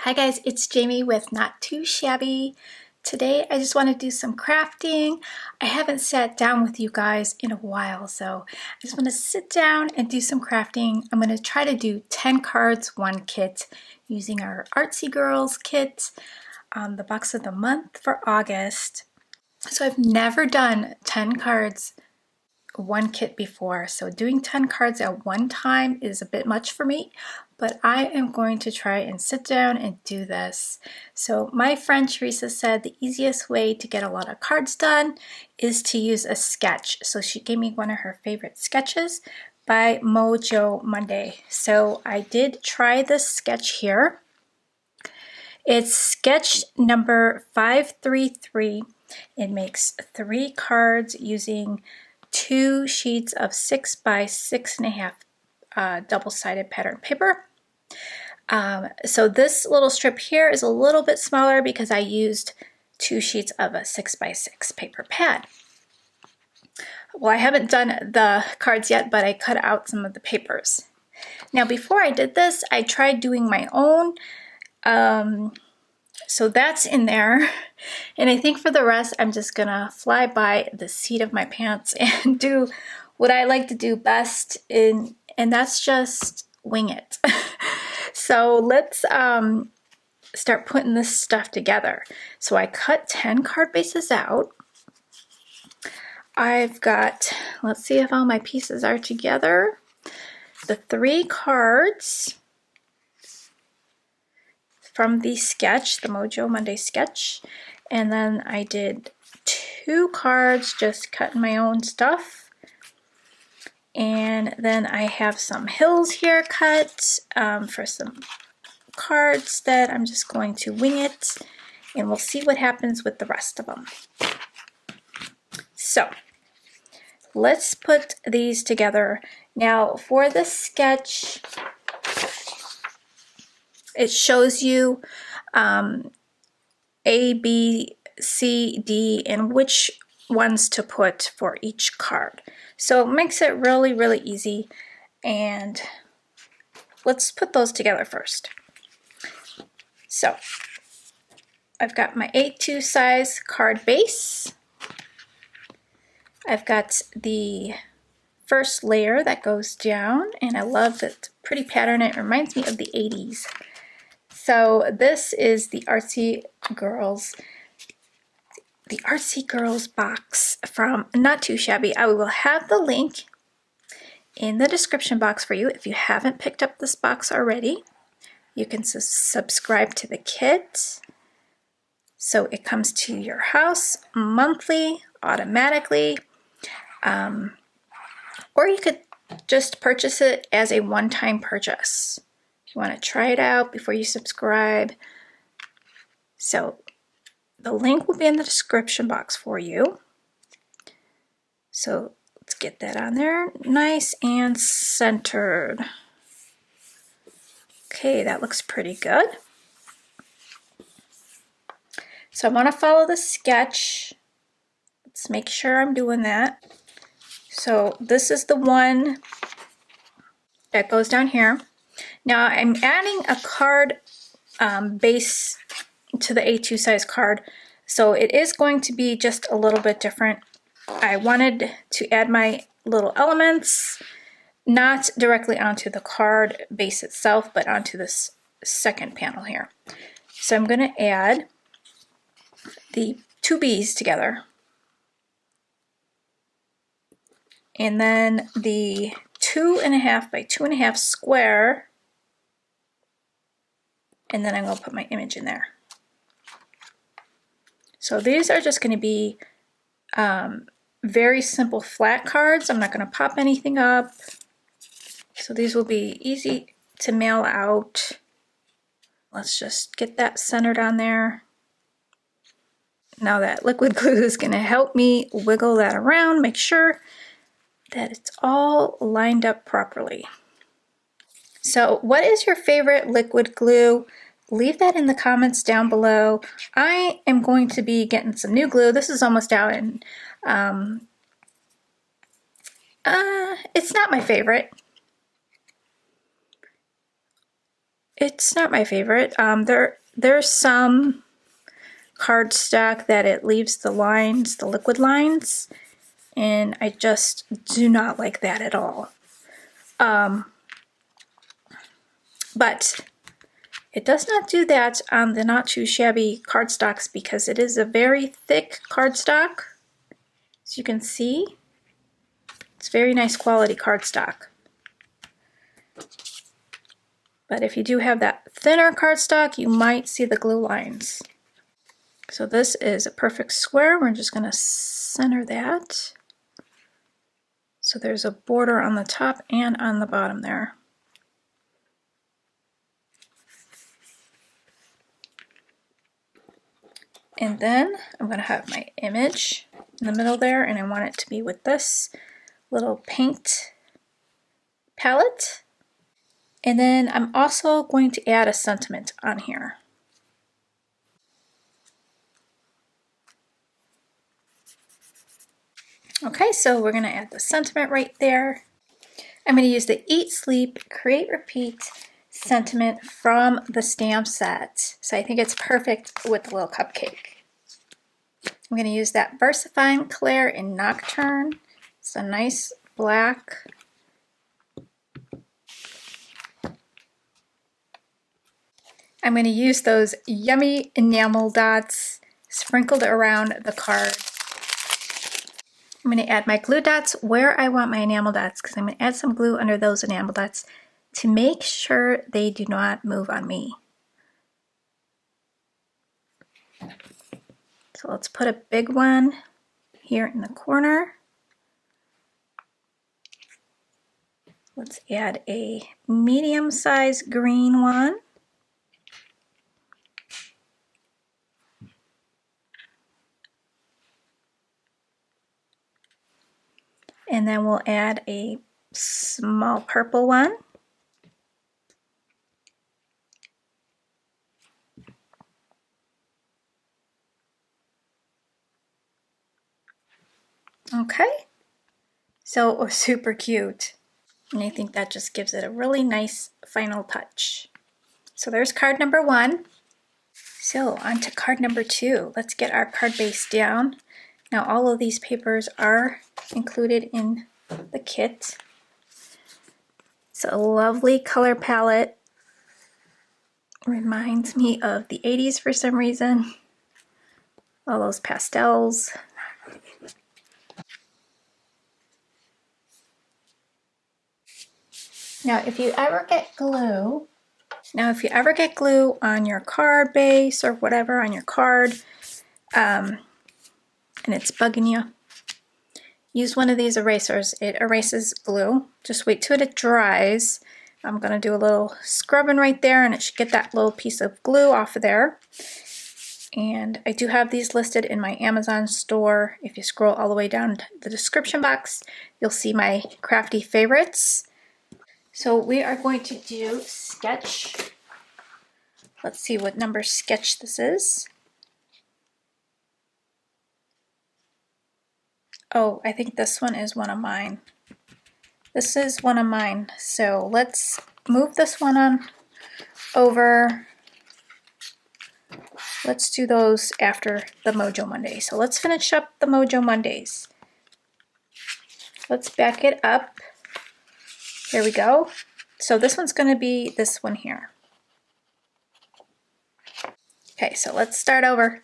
Hi guys, it's Jamie with Not Too Shabby. Today I just want to do some crafting. I haven't sat down with you guys in a while, so I just want to sit down and do some crafting. I'm going to try to do 10 cards, one kit using our Artsy Girls kit, the box of the month for August. So I've never done 10 cards, one kit before, so doing 10 cards at one time is a bit much for me, but I am going to try and sit down and do this. So my friend Teresa said the easiest way to get a lot of cards done is to use a sketch. So she gave me one of her favorite sketches by Mojo Monday. So I did try this sketch here. It's sketch number 533. It makes 3 cards using 2 sheets of 6 by 6.5 double-sided pattern paper. So this little strip here is a little bit smaller because I used 2 sheets of a 6 by 6 paper pad. Well, I haven't done the cards yet, but I cut out some of the papers. Now, before I did this, I tried doing my own. So that's in there. And I think for the rest, I'm just gonna fly by the seat of my pants and do what I like to do best, and that's just wing it. So let's start putting this stuff together. So I cut 10 card bases out. I've got, let's see if all my pieces are together. The 3 cards from the sketch, the Mojo Monday sketch, and then I did 2 cards just cutting my own stuff, and then I have some hills here cut for some cards that I'm just going to wing it, and we'll see what happens with the rest of them. So let's put these together. Now for the sketch, it shows you A, B, C, D, and which ones to put for each card. So it makes it really, really easy. And let's put those together first. So I've got my A2 size card base. I've got the first layer that goes down, and I love that pretty pattern. It reminds me of the 80s. So this is the Artsy Girls box from Not Too Shabby. I will have the link in the description box for you. If you haven't picked up this box already, you can subscribe to the kit. So it comes to your house monthly, automatically. Or you could just purchase it as a one-time purchase. You want to try it out before you subscribe. So the link will be in the description box for you. So let's get that on there, nice and centered. Okay, that looks pretty good. So I want to follow the sketch. Let's make sure I'm doing that. So this is the one that goes down here. Now I'm adding a card base to the A2 size card, so it is going to be just a little bit different. I wanted to add my little elements, not directly onto the card base itself, but onto this second panel here. So I'm going to add the 2 B's together, and then the 2.5 by 2.5 square, and then I'm going to put my image in there. So these are just going to be very simple flat cards. I'm not going to pop anything up. So these will be easy to mail out. Let's just get that centered on there. Now that liquid glue is going to help me wiggle that around, make sure that it's all lined up properly. So what is your favorite liquid glue? Leave that in the comments down below. I am going to be getting some new glue. This is almost out, and it's not my favorite. It's not my favorite. There's some cardstock that it leaves the lines, the liquid lines, and I just do not like that at all. But it does not do that on the Not Too Shabby cardstocks because it is a very thick cardstock. As you can see, it's very nice quality cardstock. But if you do have that thinner cardstock, you might see the glue lines. So this is a perfect square. We're just going to center that. So there's a border on the top and on the bottom there. And then I'm going to have my image in the middle there, and I want it to be with this little paint palette. And then I'm also going to add a sentiment on here. Okay, so we're going to add the sentiment right there. I'm going to use the Eat, Sleep, Create, Repeat sentiment from the stamp set. So I think it's perfect with the little cupcake. I'm going to use that VersaFine Claire in Nocturne. It's a nice black. I'm going to use those yummy enamel dots sprinkled around the card. I'm going to add my glue dots where I want my enamel dots because I'm going to add some glue under those enamel dots to make sure they do not move on me. So let's put a big one here in the corner. Let's add a medium-sized green one. And then we'll add a small purple one. Okay, so it was super cute. And I think that just gives it a really nice final touch. So there's card number 1. So on to card number 2. Let's get our card base down. Now all of these papers are included in the kit. It's a lovely color palette. Reminds me of the 80s for some reason. All those pastels. Now if you ever get glue on your card base or whatever on your card, and it's bugging you, use one of these erasers. It erases glue. Just wait till it dries. I'm going to do a little scrubbing right there, and it should get that little piece of glue off of there. And I do have these listed in my Amazon store. If you scroll all the way down to the description box, you'll see my crafty favorites. So we are going to do sketch. Let's see what number sketch this is. Oh, I think this one is one of mine. This is one of mine. So let's move this one on over. Let's do those after the Mojo Monday. So let's finish up the Mojo Mondays. Let's back it up. Here we go. So this one's going to be this one here. Okay, so let's start over.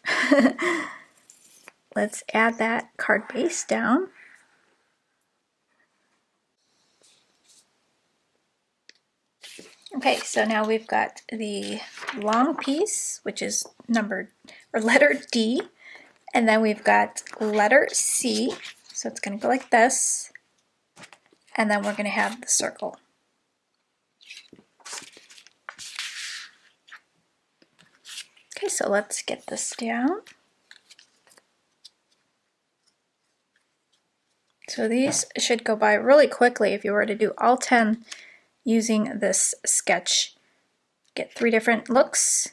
Let's add that card base down. Okay, so now we've got the long piece, which is numbered or letter D, and then we've got letter C. So it's going to go like this, and then we're going to have the circle. Okay, so let's get this down. So these should go by really quickly if you were to do all 10 using this sketch. Get 3 different looks.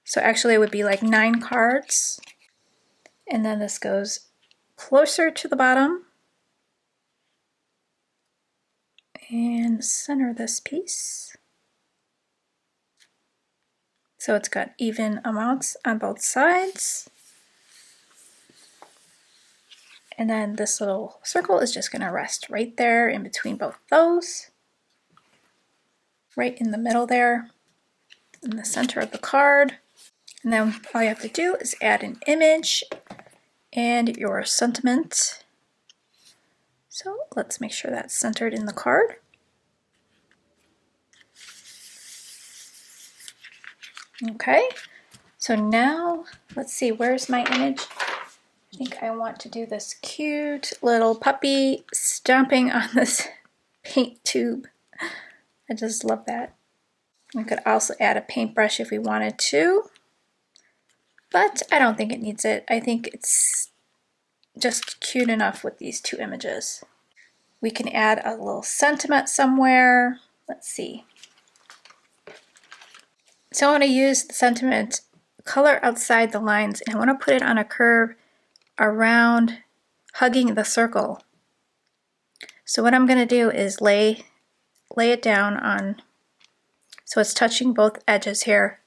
So actually it would be like 9 cards. And then this goes closer to the bottom. and center this piece. So it's got even amounts on both sides. And then this little circle is just going to rest right there in between both those. Right in the middle there, in the center of the card. And then all you have to do is add an image and your sentiment. So let's make sure that's centered in the card. Okay, so now let's see, where's my image? I think I want to do this cute little puppy stomping on this paint tube. I just love that. We could also add a paintbrush if we wanted to, but I don't think it needs it. I think it's just cute enough with these two images. We can add a little sentiment somewhere. Let's see. So I want to use the sentiment color outside the lines, and I want to put it on a curve around hugging the circle. So what I'm going to do is lay it down on, so it's touching both edges here,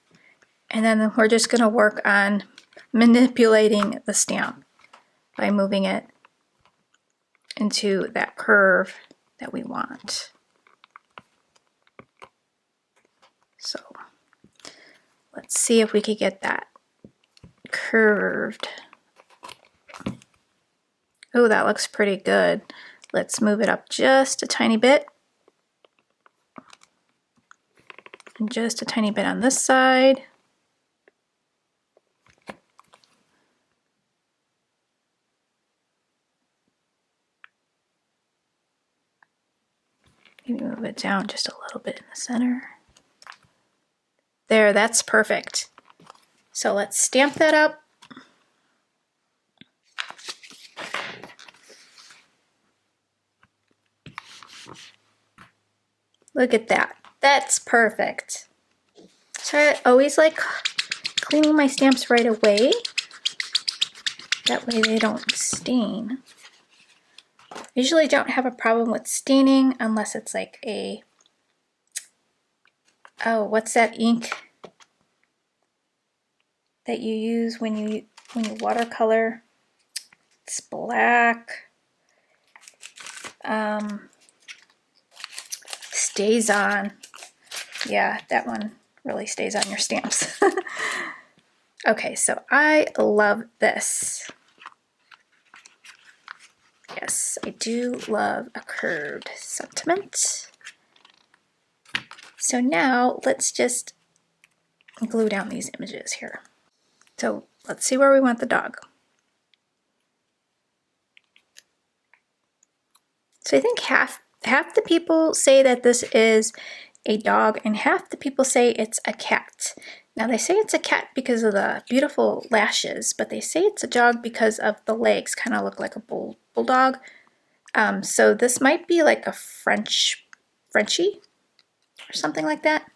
and then we're just going to work on manipulating the stamp by moving it into that curve that we want. So let's see if we could get that curved. Oh, that looks pretty good. Let's move it up just a tiny bit. And just a tiny bit on this side. Maybe move it down just a little bit in the center. There, that's perfect. So let's stamp that up. Look at that. That's perfect. So I always like cleaning my stamps right away. That way they don't stain. I usually don't have a problem with staining unless it's like a, oh, what's that ink that you use when you watercolor? It's black. Stays on. Yeah, that one really stays on your stamps. Okay, so I love this. Yes, I do love a curved sentiment. So now let's just glue down these images here. So let's see where we want the dog. So I think half the people say that this is a dog and half the people say it's a cat. Now they say it's a cat because of the beautiful lashes, but they say it's a dog because of the legs kind of look like a bulldog. So this might be like a Frenchie or something like that.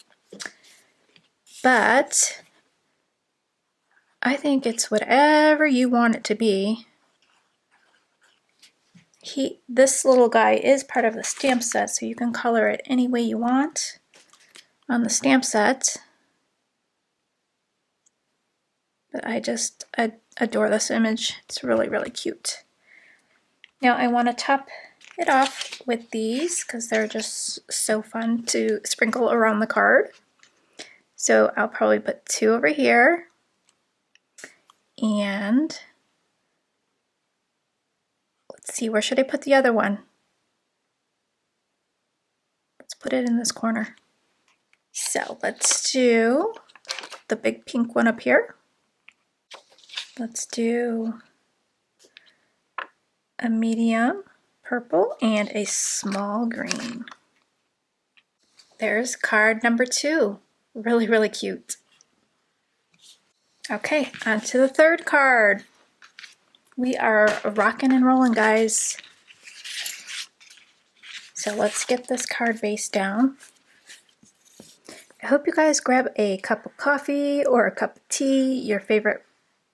But I think it's whatever you want it to be. This little guy is part of the stamp set, so you can color it any way you want on the stamp set. But I adore this image. It's really, really cute. Now I want to top it off with these because they're just so fun to sprinkle around the card. So I'll probably put 2 over here. And let's see, where should I put the other one? Let's put it in this corner. So let's do the big pink one up here. Let's do a medium purple and a small green. There's card number 2. Really, really cute. Okay, on to the third card. We are rocking and rolling, guys. So let's get this card base down. I hope you guys grab a cup of coffee or a cup of tea, your favorite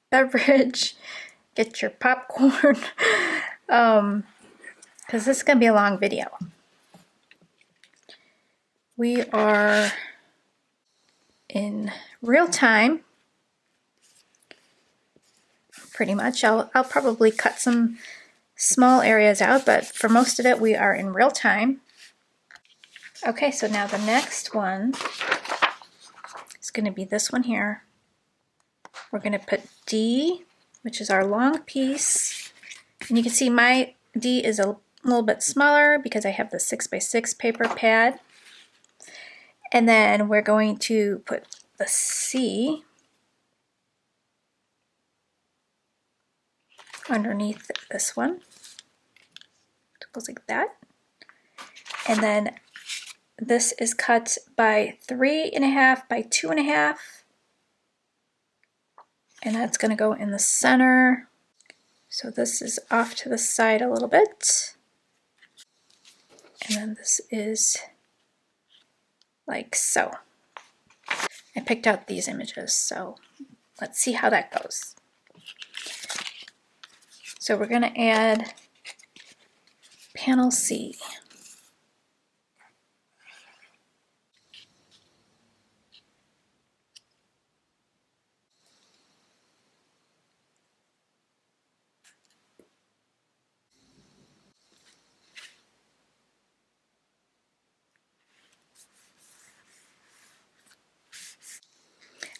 beverage. Get your popcorn, because this is going to be a long video. We are in real time, pretty much. I'll probably cut some small areas out, but for most of it we are in real time. Okay, so now the next one is going to be this one here. We're going to put D, which is our long piece, and you can see my D is a little bit smaller because I have the 6x6 paper pad. And then we're going to put the C underneath this one. It goes like that. And then this is cut by 3.5 by 2.5. And that's going to go in the center. So this is off to the side a little bit. And then this is like so. I picked out these images, so let's see how that goes. So we're going to add panel C.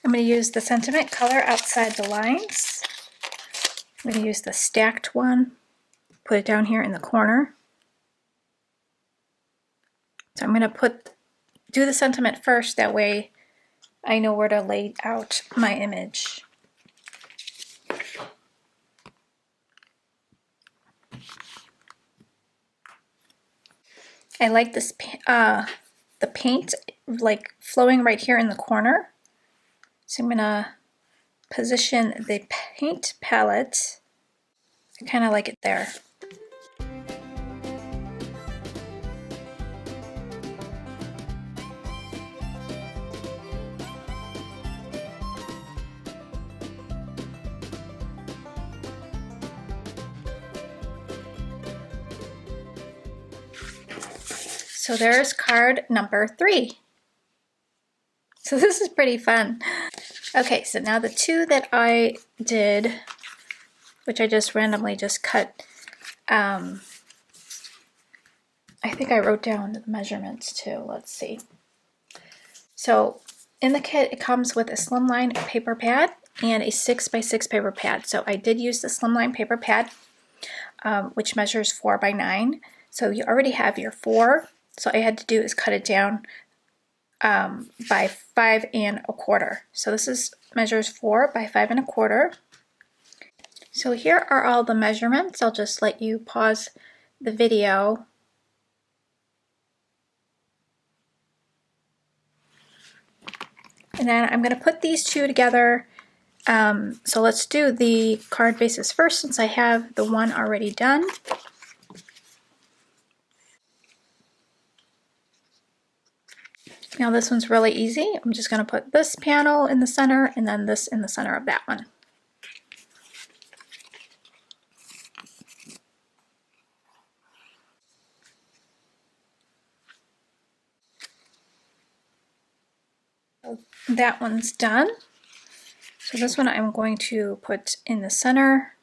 I'm going to use the sentiment color outside the lines. I'm going to use the stacked one, put it down here in the corner. So I'm going to do the sentiment first, that way I know where to lay out my image. I like this the paint like flowing right here in the corner. So I'm going to position the paint palette. I kind of like it there. So there's card number 3. So this is pretty fun. Okay, so now the 2 that I did, which I just randomly just cut, I think I wrote down the measurements too. Let's see. So in the kit, it comes with a slimline paper pad and a 6x6 paper pad. So I did use the slimline paper pad, which measures 4 by 9. So you already have your 4. So all I had to do is cut it down by 5 1/4. So this measures 4 by 5 1/4. So here are all the measurements. I'll just let you pause the video. And then I'm going to put these 2 together. So let's do the card bases first, since I have the one already done. Now this one's really easy. I'm just going to put this panel in the center and then this in the center of that one. So that one's done. So this one I'm going to put in the center.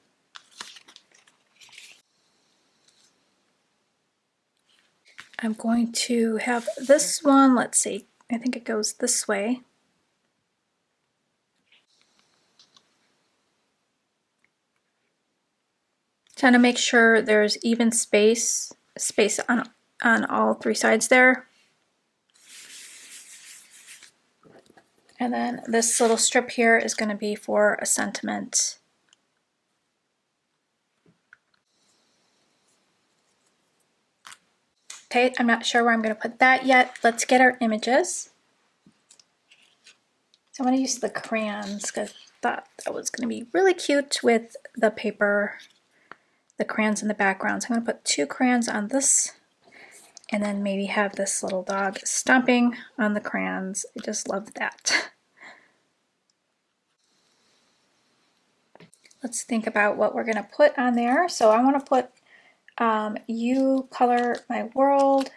I'm going to have this one, let's see, I think it goes this way. Trying to make sure there's even space on all 3 sides there. And then this little strip here is going to be for a sentiment. Okay, I'm not sure where I'm going to put that yet. Let's get our images. So I'm going to use the crayons because I thought that was going to be really cute with the paper, the crayons in the background. So I'm going to put 2 crayons on this and then maybe have this little dog stomping on the crayons. I just love that. Let's think about what we're going to put on there. So I want to put You Color My World.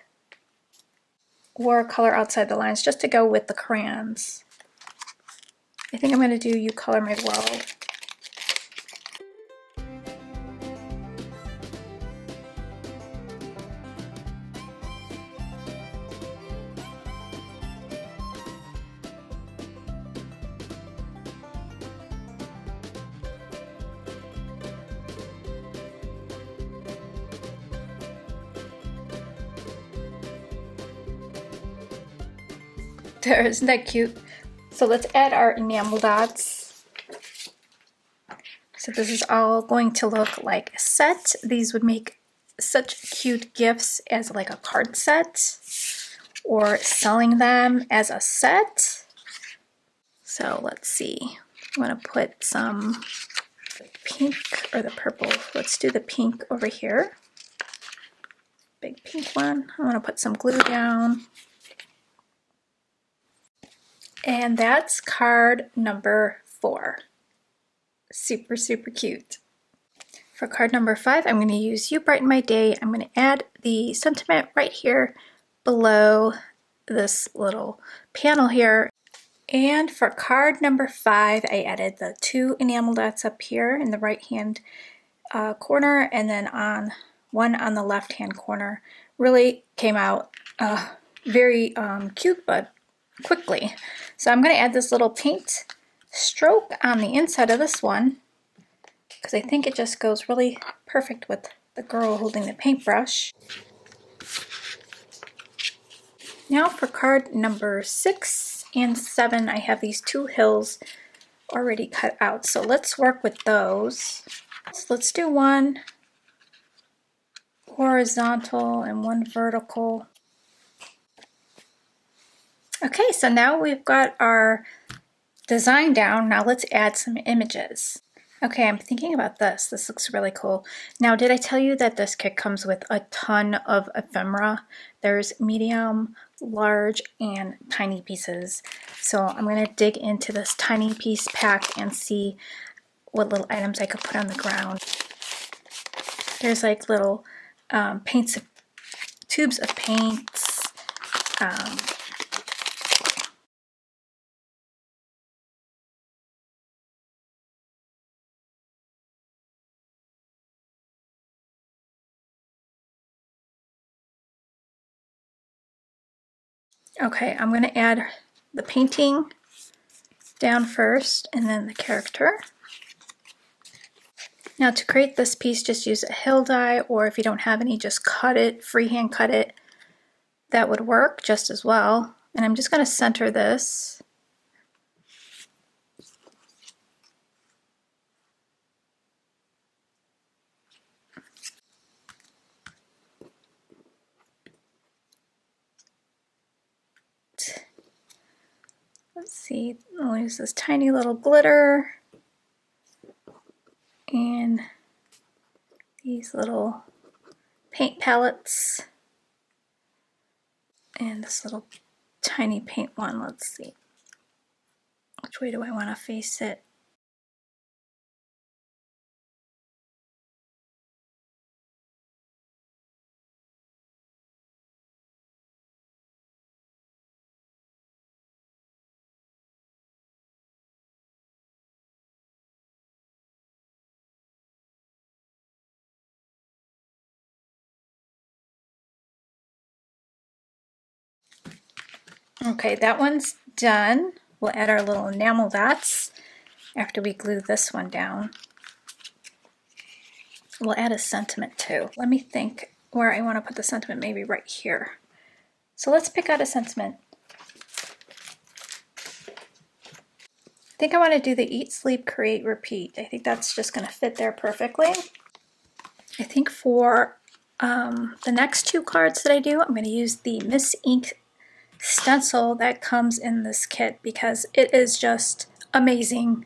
or color outside the lines just to go with the crayons. I think I'm going to do You Color My World. There, isn't that cute? So let's add our enamel dots. So this is all going to look like a set. These would make such cute gifts as like a card set or selling them as a set. So let's see. I'm going to put some pink or the purple. Let's do the pink over here. Big pink one. I want to put some glue down. And that's card number 4. Super, super cute. For card number 5, I'm going to use You Brighten My Day. I'm going to add the sentiment right here below this little panel here. And for card number 5, I added the 2 enamel dots up here in the right hand corner, and then on one on the left hand corner. Really came out very cute, but quickly. So I'm going to add this little paint stroke on the inside of this one because I think it just goes really perfect with the girl holding the paintbrush. Now for card number 6 and 7, I have these 2 hills already cut out. So let's work with those. So let's do one horizontal and one vertical. Okay, so now we've got our design down. Now let's add some images. Okay, I'm thinking about this. This looks really cool. Now, did I tell you that this kit comes with a ton of ephemera? There's medium, large, and tiny pieces. So I'm going to dig into this tiny piece pack and see what little items I could put on the ground. There's like little paints, tubes of paints, okay, I'm going to add the painting down first and then the character. Now to create this piece, just use a hill die, or if you don't have any, just cut it, freehand cut it. That would work just as well. And I'm just going to center this. Let's see, I'll use this tiny little glitter and these little paint palettes and this little tiny paint one. Let's see, which way do I want to face it? Okay, that one's done. We'll add our little enamel dots after we glue this one down. We'll add a sentiment too. Let me think where I want to put the sentiment, maybe right here. So let's pick out a sentiment. I think I want to do the Eat, Sleep, Create, Repeat. I think that's just going to fit there perfectly. I think for the next 2 cards that I do, I'm going to use the Miss Ink stencil that comes in this kit because it is just amazing.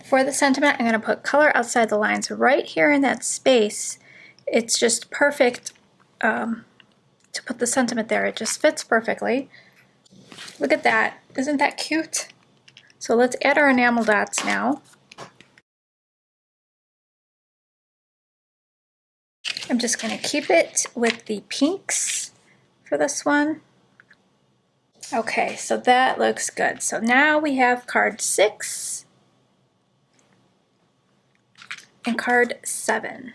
For the sentiment, I'm going to put color outside the lines right here in that space. It's just perfect to put the sentiment there. It just fits perfectly. Look at that. Isn't that cute? So let's add our enamel dots now. I'm just going to keep it with the pinks for this one. Okay, so that looks good. So now we have card 6 and card 7.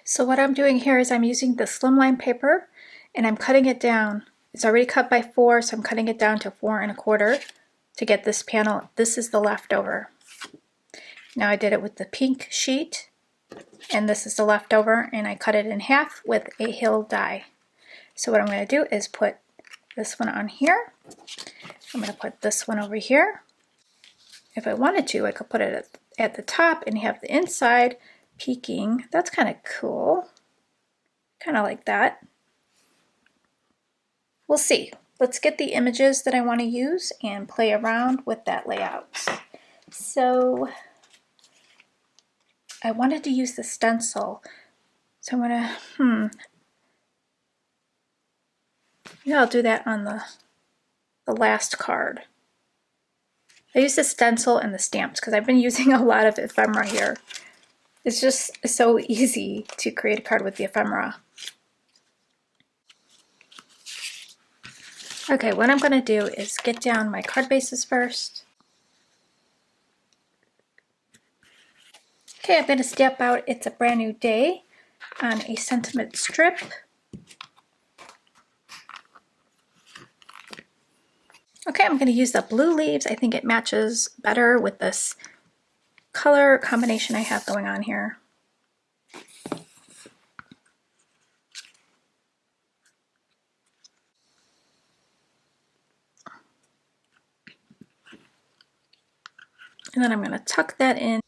So what I'm doing here is I'm using the slimline paper and I'm cutting it down. It's already cut by 4, so I'm cutting it down to 4 1/4 to get this panel. This is the leftover. Now I did it with the pink sheet, and this is the leftover, and I cut it in half with a hill die. So what I'm going to do is put this one on here. I'm going to put this one over here. If I wanted to, I could put it at the top and have the inside peeking. That's kind of cool. Kind of like that. We'll see. Let's get the images that I want to use and play around with that layout. So I wanted to use the stencil. So I'm going to, yeah, I'll do that on the last card. I use the stencil and the stamps because I've been using a lot of ephemera here. It's just so easy to create a card with the ephemera. Okay, what I'm going to do is get down my card bases first. Okay, I'm going to stamp out It's a Brand New Day on a sentiment strip. Okay, I'm going to use the blue leaves. I think it matches better with this color combination I have going on here. And then I'm going to tuck that in.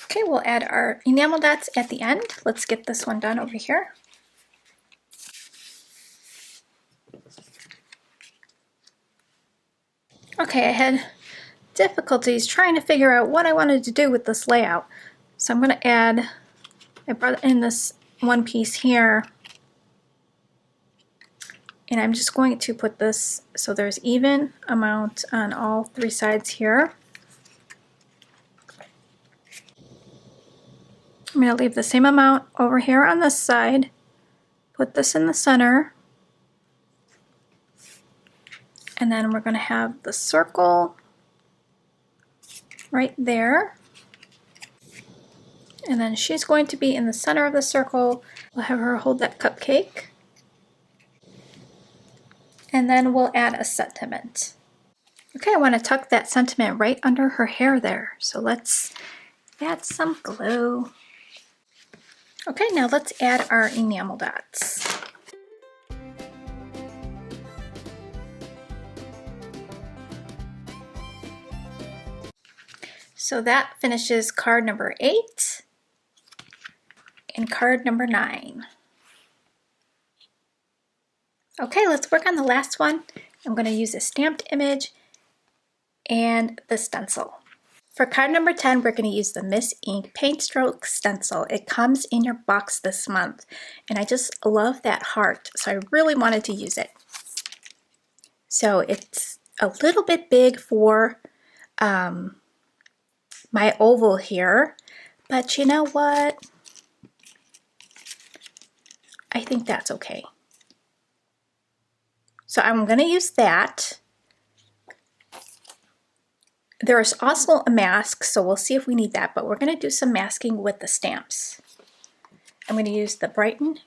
Okay, we'll add our enamel dots at the end. Let's get this one done over here. Okay, I had difficulties trying to figure out what I wanted to do with this layout. So I'm going to add, I brought in this one piece here, and I'm just going to put this so there's even amount on all 3 sides here. I'm going to leave the same amount over here on this side, put this in the center, and then we're going to have the circle right there. And then she's going to be in the center of the circle. We'll have her hold that cupcake. And then we'll add a sentiment. Okay, I want to tuck that sentiment right under her hair there. So let's add some glue. Okay, now let's add our enamel dots. So that finishes card number 8 and card number 9. Okay, let's work on the last one. I'm going to use a stamped image and the stencil. For card number 10, we're going to use the Miss Ink Paint Stroke Stencil. It comes in your box this month, and I just love that heart, so I really wanted to use it. So it's a little bit big for my oval here, but you know what? I think that's okay. So I'm going to use that. There is also a mask, so we'll see if we need that, but we're going to do some masking with the stamps. I'm going to use the Brighten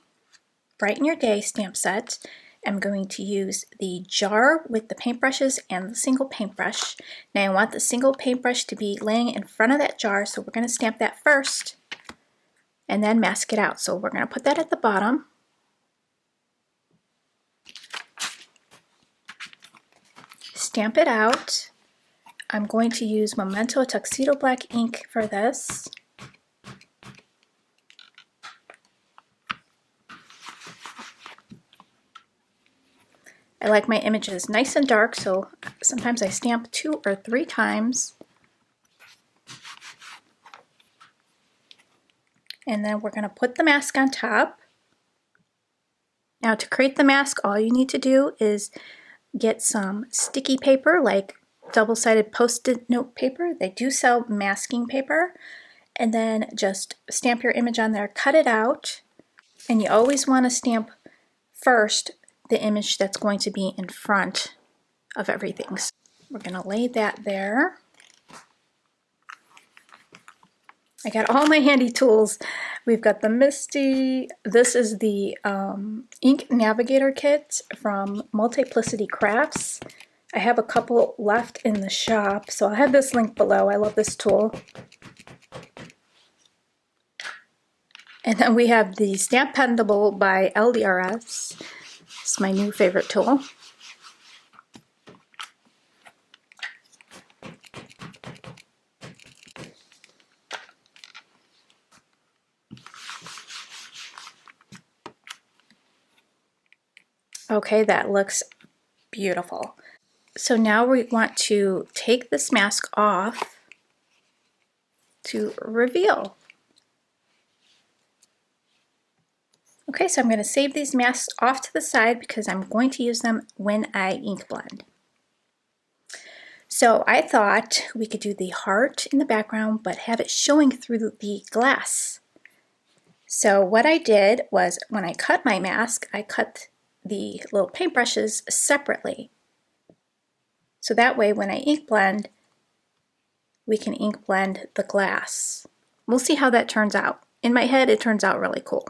Your Day stamp set. I'm going to use the jar with the paintbrushes and the single paintbrush. Now I want the single paintbrush to be laying in front of that jar, so we're going to stamp that first and then mask it out. So we're going to put that at the bottom. Stamp it out. I'm going to use Memento Tuxedo Black ink for this. I like my images nice and dark, so sometimes I stamp 2 or 3 times. And then we're going to put the mask on top. Now to create the mask, all you need to do is get some sticky paper like double-sided post-it note paper. They do sell masking paper. And then just stamp your image on there, cut it out. And you always want to stamp first the image that's going to be in front of everything. So we're going to lay that there. I got all my handy tools. We've got the Misty. This is the ink navigator kit from Multiplicity Crafts. I have a couple left in the shop, so I'll have this link below. I love this tool. And then we have the Stamp Pendable by LDRS. It's my new favorite tool. Okay, that looks beautiful. So now we want to take this mask off to reveal. Okay, so I'm going to save these masks off to the side because I'm going to use them when I ink blend. So I thought we could do the heart in the background but have it showing through the glass. So what I did was when I cut my mask, I cut the little paintbrushes separately. So that way when I ink blend, we can ink blend the glass. We'll see how that turns out. In my head, it turns out really cool.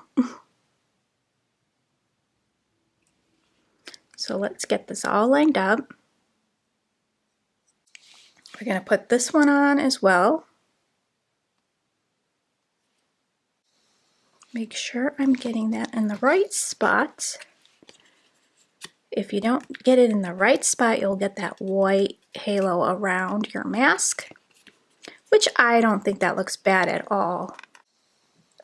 So let's get this all lined up. We're going to put this one on as well. Make sure I'm getting that in the right spot. If you don't get it in the right spot, you'll get that white halo around your mask, which I don't think that looks bad at all.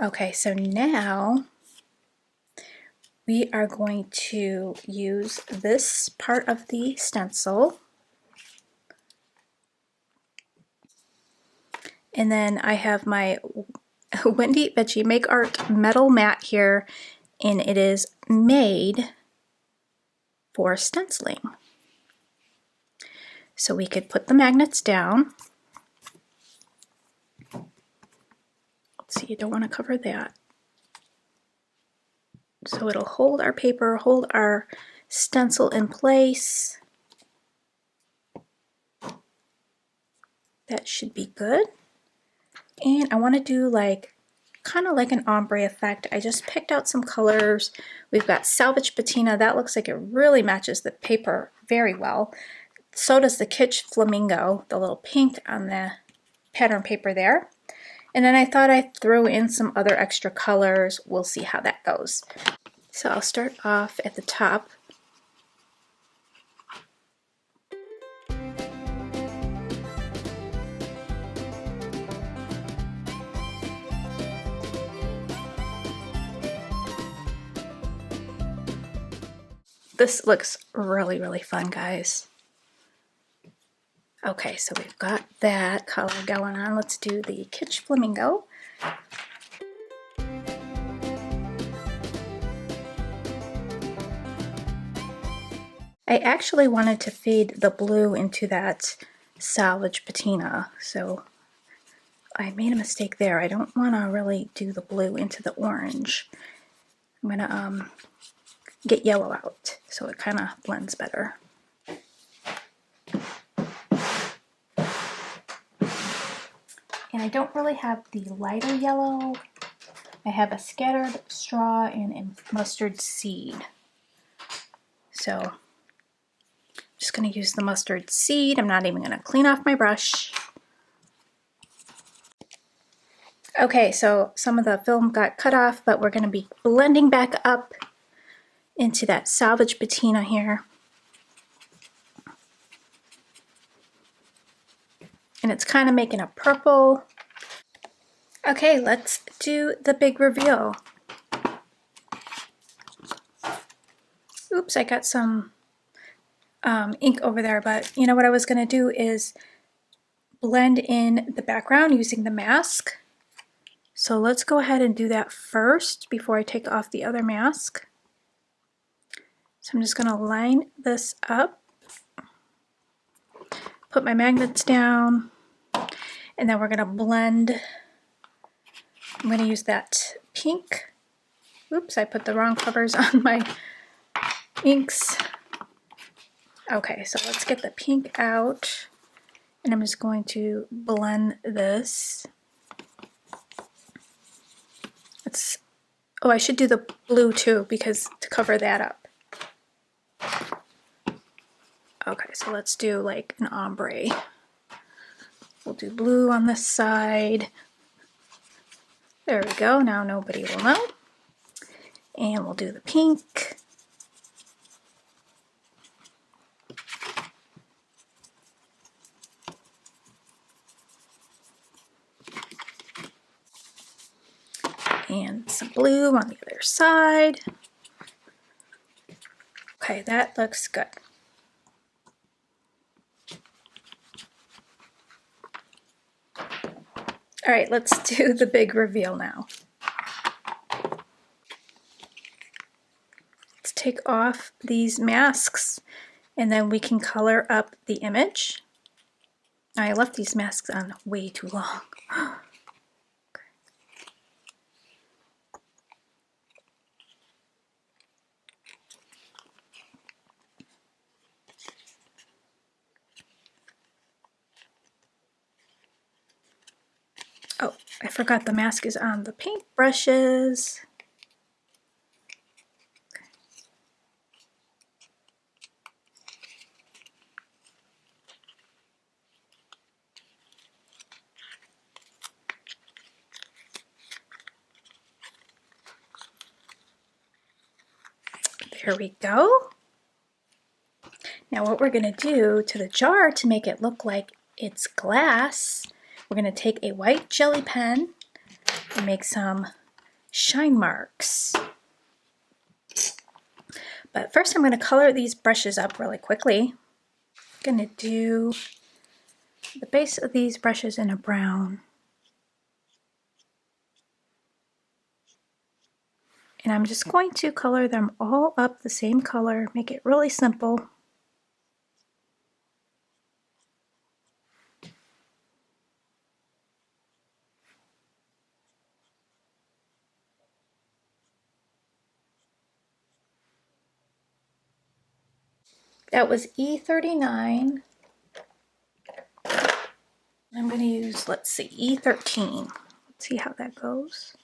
Okay, so now we are going to use this part of the stencil. And then I have my Wendy Veggie Make Art metal mat here, and it is made for stenciling. So we could put the magnets down. Let's see, you don't want to cover that. So it'll hold our paper, hold our stencil in place. That should be good. And I want to do kind of like an ombre effect. I just picked out some colors. We've got Salvage Patina. That looks like it really matches the paper very well. So does the Kitsch Flamingo, the little pink on the pattern paper there. And then I thought I'd throw in some other extra colors. We'll see how that goes. So I'll start off at the top. This looks really, really fun, guys. Okay, so we've got that color going on. Let's do the Kitsch Flamingo. I actually wanted to fade the blue into that Salvage Patina, so I made a mistake there. I don't want to really do the blue into the orange. I'm going to get yellow out so it kind of blends better. And I don't really have the lighter yellow. I have a scattered straw and a mustard seed. So I'm just going to use the mustard seed. I'm not even going to clean off my brush. Okay, so some of the film got cut off, but we're going to be blending back up into that Salvage Patina here. And it's kind of making a purple. Okay, let's do the big reveal. Oops, I got some ink over there, but you know what I was going to do is blend in the background using the mask. So let's go ahead and do that first before I take off the other mask. So I'm just going to line this up, put my magnets down, and then we're gonna blend. I'm gonna use that pink. Oops, I put the wrong colors on my inks. Okay, so let's get the pink out, and I'm just going to blend this. Oh, I should do the blue too, because to cover that up. Okay, so let's do like an ombre. We'll do blue on this side. There we go, now nobody will know. And we'll do the pink. And some blue on the other side. Okay, that looks good. All right, let's do the big reveal now. Let's take off these masks and then we can color up the image. I left these masks on way too long. Oh, I forgot the mask is on the paint brushes. There we go. Now what we're going to do to the jar to make it look like it's glass, we're going to take a white jelly pen and make some shine marks. But first I'm going to color these brushes up really quickly. I'm going to do the base of these brushes in a brown. And I'm just going to color them all up the same color, make it really simple. That was E39. I'm going to use, let's see, E13. Let's see how that goes.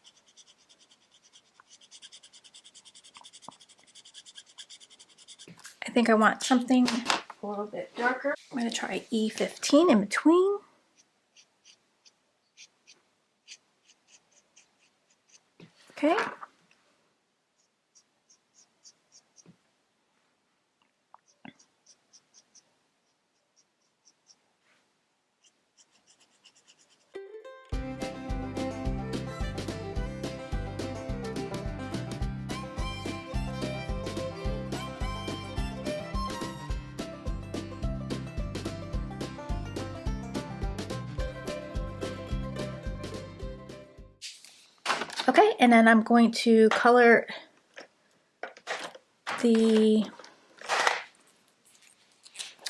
I think I want something a little bit darker. I'm going to try E15 in between. Okay. Okay, and then I'm going to color the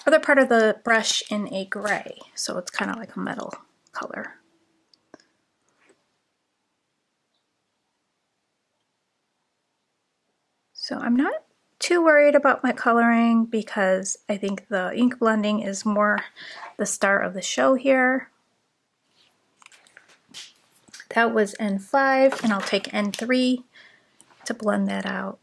other part of the brush in a gray, so it's kind of like a metal color. So I'm not too worried about my coloring because I think the ink blending is more the star of the show here. That was N5, and I'll take N3 to blend that out.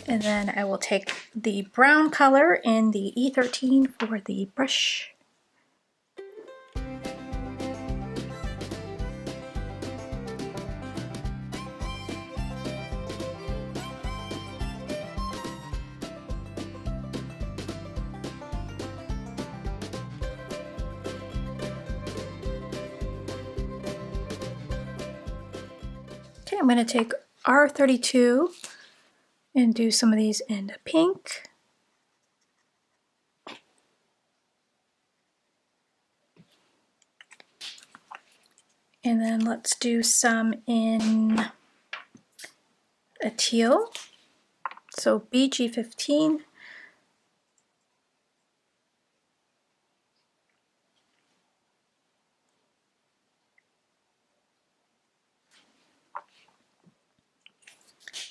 And then I will take the brown color in the E13 for the brush. Okay, I'm going to take R32 and do some of these in pink. And then let's do some in a teal. So BG15.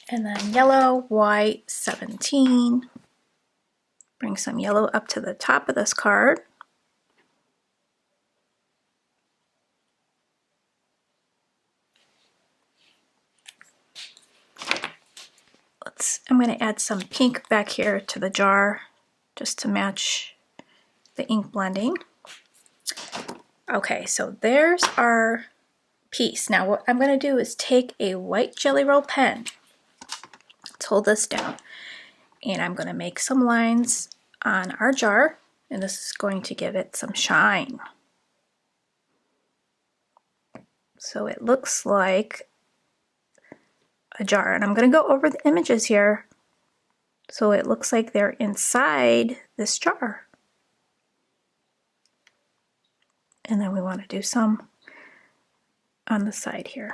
And then yellow, white, 17. Bring some yellow up to the top of this card. I'm going to add some pink back here to the jar just to match the ink blending. Okay, so there's our piece. Now what I'm going to do is take a white Jelly Roll pen. Let's hold this down. And I'm going to make some lines on our jar, and this is going to give it some shine. So it looks like a jar, and I'm going to go over the images here so it looks like they're inside this jar. And then we want to do some on the side here.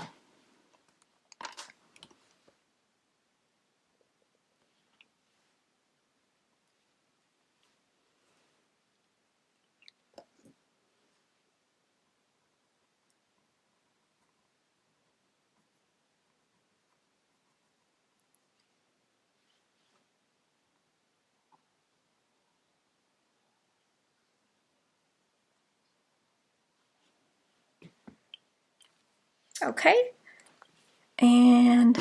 Okay, and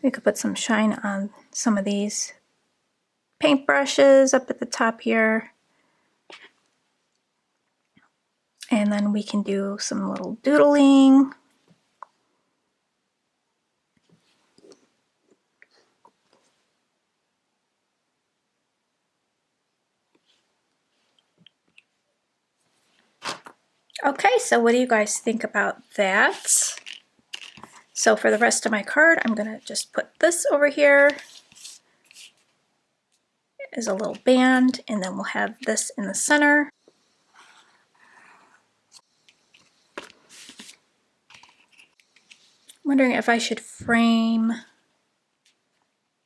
we could put some shine on some of these paintbrushes up at the top here. And then we can do some little doodling. Okay, so what do you guys think about that? So for the rest of my card, I'm gonna just put this over here as a little band, and then we'll have this in the center. I'm wondering if I should frame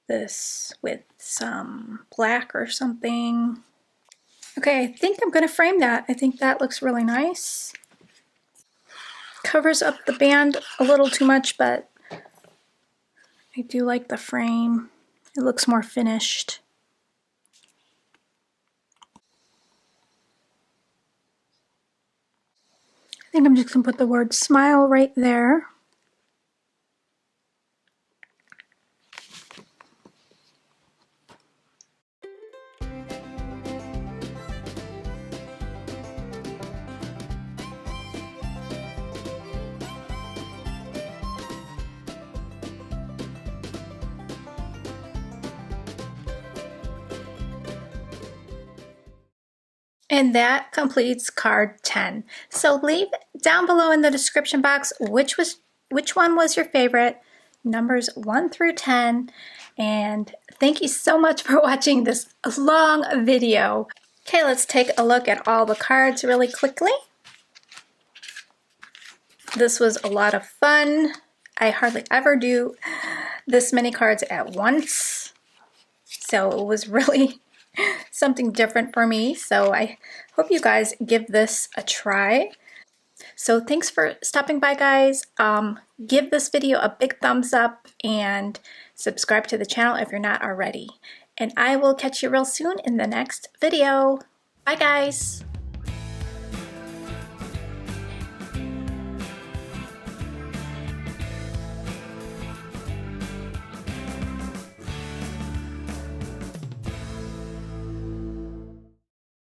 this with some black or something. Okay, I think I'm gonna frame that. I think that looks really nice. Covers up the band a little too much, but I do like the frame. It looks more finished. I think I'm just gonna put the word smile right there. And that completes card 10. So leave down below in the description box which one was your favorite, numbers 1 through 10. And thank you so much for watching this long video. Okay, let's take a look at all the cards really quickly. This was a lot of fun. I hardly ever do this many cards at once. So it was really something different for me. So I hope you guys give this a try. So thanks for stopping by, guys. Give this video a big thumbs up and subscribe to the channel if you're not already. And I will catch you real soon in the next video. Bye, guys.